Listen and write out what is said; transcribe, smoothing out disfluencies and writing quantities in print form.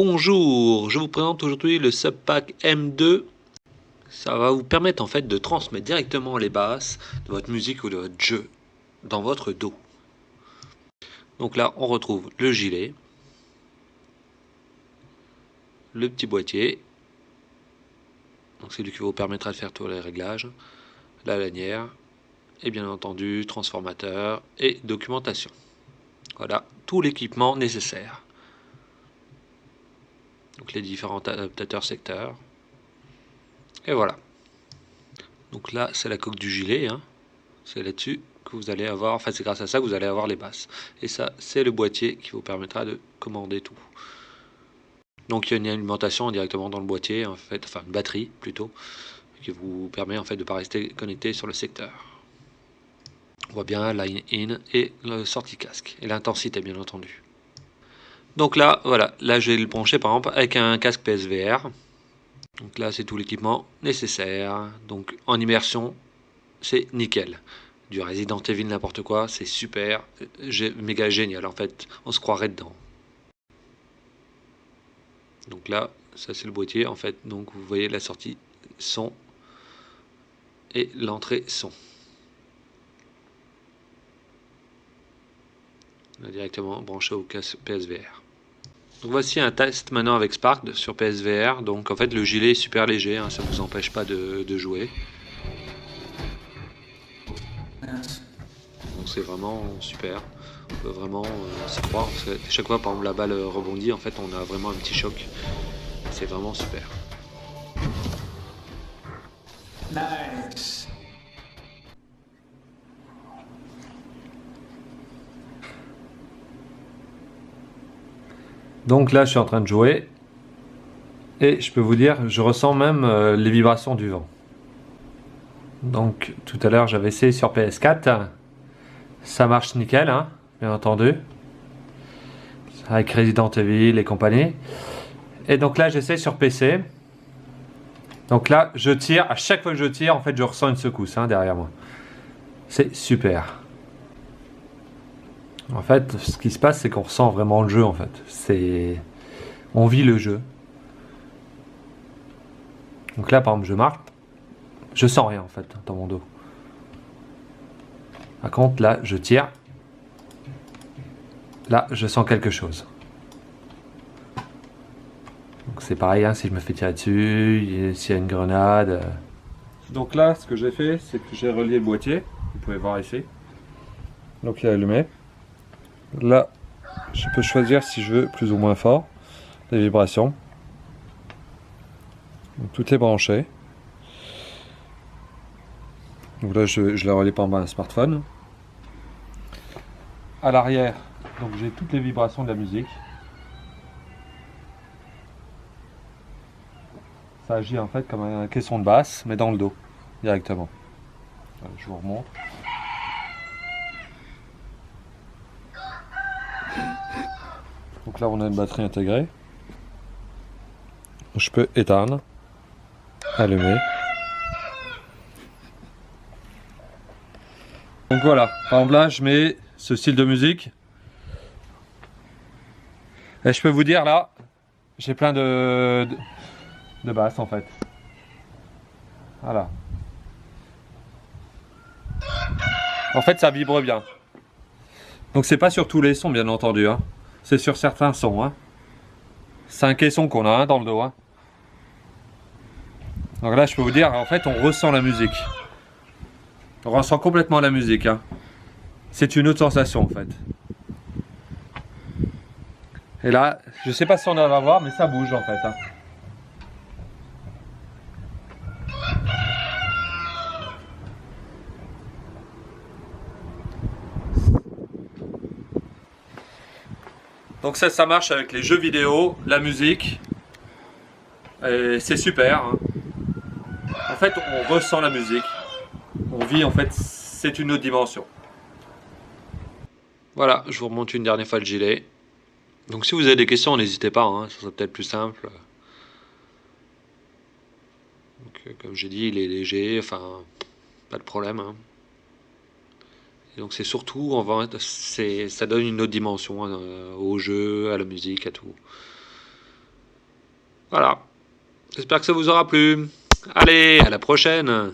Bonjour, je vous présente aujourd'hui le Subpack M2. Ça va vous permettre en fait de transmettre directement les basses de votre musique ou de votre jeu dans votre dos. Donc là on retrouve le gilet, le petit boîtier, donc c'est lui qui vous permettra de faire tous les réglages, la lanière et bien entendu transformateur et documentation. Voilà tout l'équipement nécessaire. Donc les différents adaptateurs secteurs. Et voilà. Donc là c'est la coque du gilet, hein. C'est là-dessus que vous allez avoir, enfin c'est grâce à ça que vous allez avoir les basses. Et ça c'est le boîtier qui vous permettra de commander tout. Donc il y a une alimentation directement dans le boîtier, en fait, enfin une batterie plutôt, qui vous permet en fait de ne pas rester connecté sur le secteur. On voit bien line in et le sortie casque, et l'intensité bien entendu. Donc là, voilà, là je vais le brancher par exemple avec un casque PSVR. Donc là c'est tout l'équipement nécessaire. Donc en immersion, c'est nickel. Du Resident Evil n'importe quoi, c'est super, méga génial en fait, on se croirait dedans. Donc là, ça c'est le boîtier en fait, donc vous voyez la sortie son et l'entrée son. Là, directement branché au casque PSVR. Donc voici un test maintenant avec Spark sur PSVR. Donc en fait le gilet est super léger, hein, ça ne vous empêche pas de jouer. Donc c'est vraiment super. On peut vraiment s'y croire. Parce que chaque fois par exemple la balle rebondit, en fait on a vraiment un petit choc. C'est vraiment super. Nice. Donc là, je suis en train de jouer. Et je peux vous dire, je ressens même les vibrations du vent. Donc tout à l'heure, j'avais essayé sur PS4. Ça marche nickel, hein, bien entendu. Avec Resident Evil et compagnie. Et donc là, j'essaie sur PC. Donc là, je tire. À chaque fois que je tire, en fait, je ressens une secousse derrière moi. C'est super. En fait, ce qui se passe, c'est qu'on ressent vraiment le jeu, en fait. On vit le jeu. Donc là, par exemple, je marque. Je sens rien, en fait, dans mon dos. Par contre, là, je tire. Là, je sens quelque chose. Donc c'est pareil, hein, si je me fais tirer dessus, s'il y a une grenade. Donc là, ce que j'ai fait, c'est que j'ai relié le boîtier. Vous pouvez voir ici. Donc il est allumé. Là, je peux choisir si je veux plus ou moins fort les vibrations. Donc, tout est branché. Donc là, je l'ai relié par un smartphone. À l'arrière, donc j'ai toutes les vibrations de la musique. Ça agit en fait comme un caisson de basse, mais dans le dos, directement. Je vous remonte. Donc là, on a une batterie intégrée. Je peux éteindre, allumer. Donc voilà, par exemple là, je mets ce style de musique. Et je peux vous dire là, j'ai plein de basses en fait. Voilà. En fait, ça vibre bien. Donc c'est pas sur tous les sons, bien entendu. Hein. C'est sur certains sons. Hein. C'est un caisson qu'on a dans le dos. Hein. Donc là, je peux vous dire, en fait, on ressent la musique. On ressent complètement la musique. Hein. C'est une autre sensation, en fait. Et là, je sais pas si on va voir, mais ça bouge, en fait. Hein. Donc ça marche avec les jeux vidéo, la musique. Et c'est super. Hein. En fait, on ressent la musique. On vit, en fait, c'est une autre dimension. Voilà, je vous remonte une dernière fois le gilet. Donc si vous avez des questions, n'hésitez pas, hein, ça sera peut-être plus simple. Donc, comme j'ai dit, il est léger, enfin, pas de problème. Hein. Et donc c'est surtout, ça donne une autre dimension au jeu, à la musique, à tout. Voilà. J'espère que ça vous aura plu. Allez, à la prochaine!